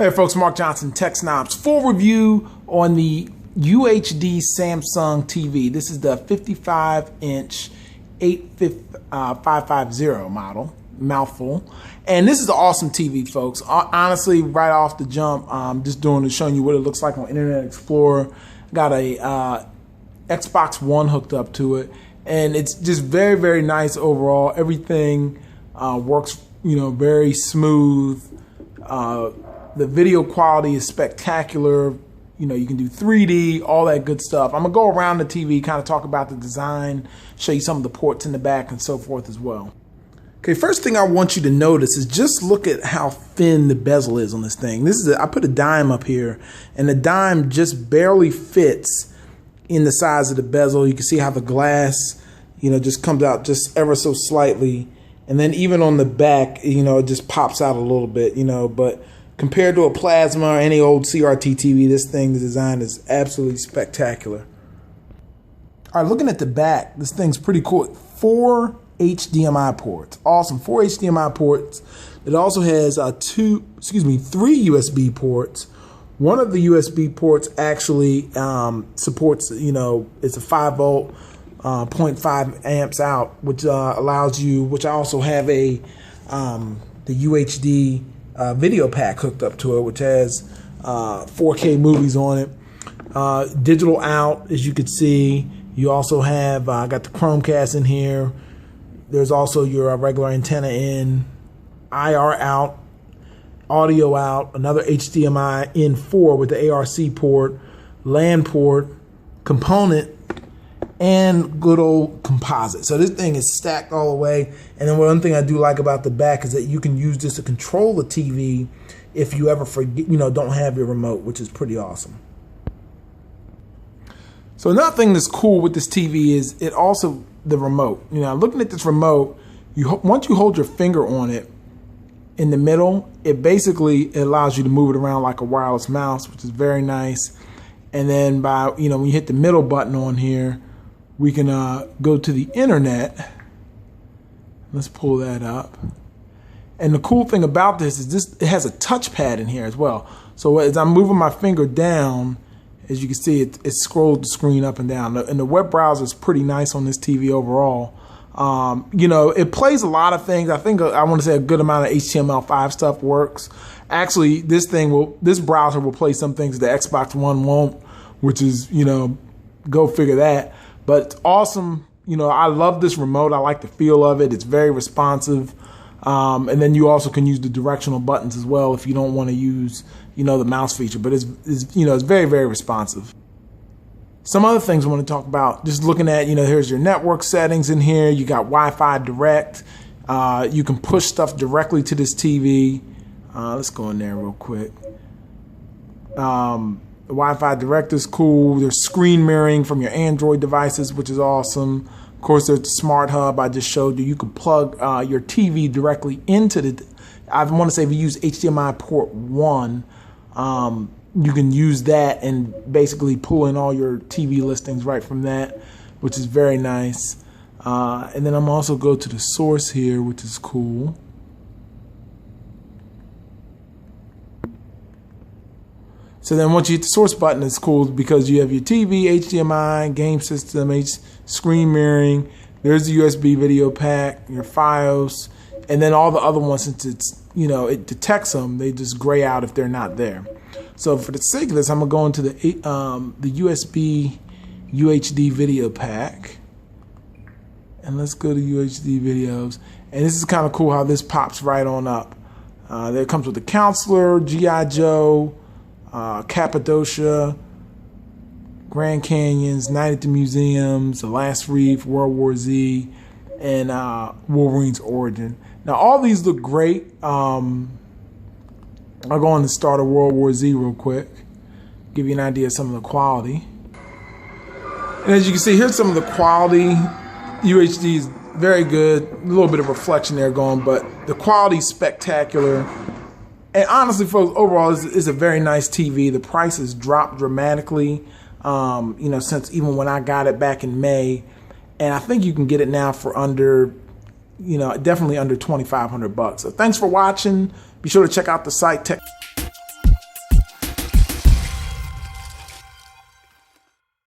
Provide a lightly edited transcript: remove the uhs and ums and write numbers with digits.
Hey folks, Mark Johnson, Tech Snobs. Full review on the UHD Samsung TV. This is the 55-inch 8550 model. Mouthful. And this is an awesome TV, folks. Honestly, right off the jump, just showing you what it looks like on Internet Explorer. Got a Xbox One hooked up to it. And it's just very, very nice overall. Everything works, very smooth. The video quality is spectacular. You can do 3D, all that good stuff. I'm going to go around the TV, kind of talk about the design, show you some of the ports in the back and so forth as well. Okay, first thing I want you to notice is just look at how thin the bezel is on this thing. I put a dime up here, and the dime just barely fits in the size of the bezel. You can see how the glass, just comes out just ever so slightly. And then even on the back, it just pops out a little bit, but compared to a plasma or any old CRT TV, this thing, the design is absolutely spectacular. All right, looking at the back, this thing's pretty cool. 4 HDMI ports. Awesome, 4 HDMI ports. It also has 3 USB ports. One of the USB ports actually supports, it's a 5 volt, 0.5 amps out, which allows you, which I also have the UHD video pack hooked up to it, which has 4K movies on it. Digital out, as you can see. You also have, I got the Chromecast in here. There's also your regular antenna in, IR out, audio out, another HDMI in 4 with the ARC port, LAN port, component, and good old composite. So this thing is stacked all the way. And then one thing I do like about the back is that you can use this to control the TV if you ever forget, don't have your remote, which is pretty awesome. So another thing that's cool with this TV is it also, the remote. Looking at this remote, once you hold your finger on it in the middle, it basically allows you to move it around like a wireless mouse, which is very nice. And then when you hit the middle button on here, we can go to the internet. Let's pull that up. And the cool thing about this is it has a touchpad in here as well. So as I'm moving my finger down, as you can see, it scrolls the screen up and down. And the web browser is pretty nice on this TV overall. It plays a lot of things. I think I want to say a good amount of HTML5 stuff works. Actually, this browser will play some things the Xbox One won't, which is, go figure that. But it's awesome. I love this remote. I like the feel of it. It's very responsive. And then you also can use the directional buttons as well if you don't want to use, the mouse feature. But it's very, very responsive. Some other things I want to talk about, just looking at, here's your network settings in here. You got Wi-Fi Direct. You can push stuff directly to this TV. Let's go in there real quick. Wi-Fi Direct is cool. There's screen mirroring from your Android devices, which is awesome. Of course, there's the Smart Hub I just showed you. You can plug your TV directly into I want to say if you use HDMI port 1, you can use that and basically pull in all your TV listings right from that, which is very nice. And then I'm also go to the source here, which is cool. So then once you hit the source button, it's cool because you have your TV, HDMI, game system, screen mirroring. There's the USB video pack, your FiOS, and then all the other ones, since it's, it detects them, they just gray out if they're not there. So for the sake of this, I'm gonna go into the USB UHD video pack, and let's go to UHD videos. And this is kind of cool how this pops right on up. There it comes with the Counselor, G.I. Joe, Cappadocia, Grand Canyons, Night at the Museums, The Last Reef, World War Z, and Wolverine's Origin. Now all these look great. I'll go on to start a World War Z real quick, give you an idea of some of the quality. And as you can see, here's some of the quality. UHD is very good. A little bit of reflection there going, but the quality is spectacular. And honestly, folks, overall, it's a very nice TV. The price has dropped dramatically, since even when I got it back in May. And I think you can get it now for under, definitely under $2,500. So thanks for watching. Be sure to check out the site,